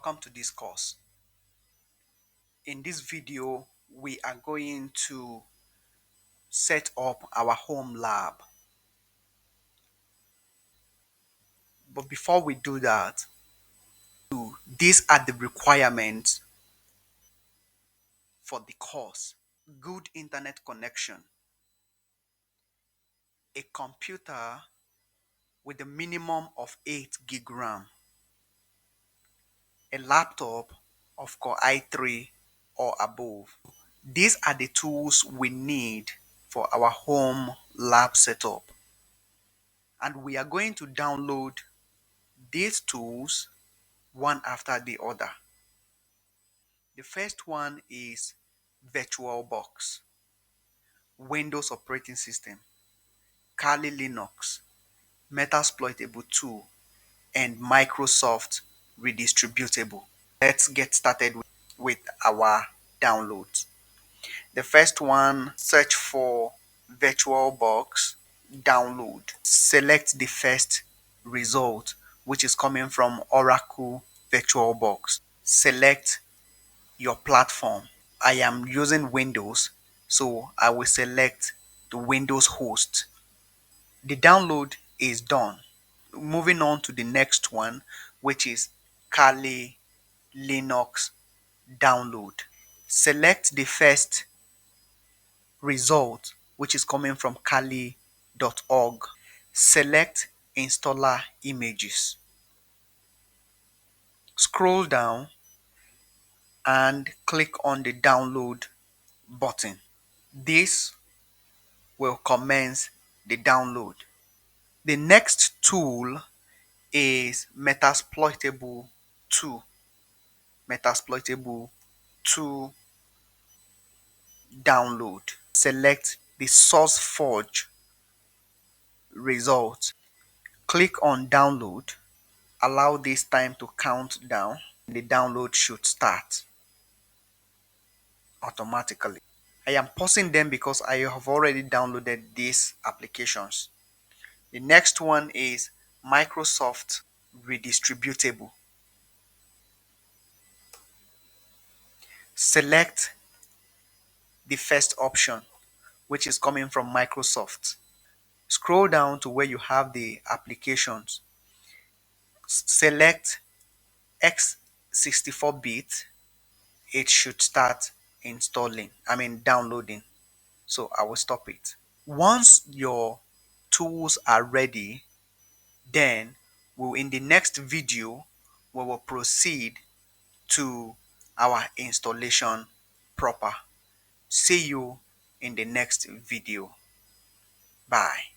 Welcome to this course. In this video, we are going to set up our home lab. But before we do that, these are the requirements for the course. Good internet connection, a computer with a minimum of 8 gig RAM, a laptop of Core i3 or above. These are the tools we need for our home lab setup. And we are going to download these tools one after the other. The first one is VirtualBox, Windows operating system, Kali Linux, Metasploitable 2, and Microsoft Redistributable. Let's get started with our downloads. The first one, search for VirtualBox, download. Select the first result, which is coming from Oracle VirtualBox. Select your platform. I am using Windows, so I will select the Windows host. The download is done. Moving on to the next one, which is Kali Linux download. Select the first result, which is coming from kali.org. Select installer images. Scroll down and click on the download button. This will commence the download. The next tool is Metasploitable 2. Metasploitable 2 download. Select the SourceForge result. Click on download. Allow this time to count down. The download should start automatically. I am pausing them because I have already downloaded these applications. The next one is Microsoft Redistributable. Select the first option, which is coming from Microsoft. Scroll down to where you have the applications. Select x64-bit. It should start downloading. So I will stop it. Once your tools are ready, then in the next video, we will proceed to our installation proper. See you in the next video. Bye.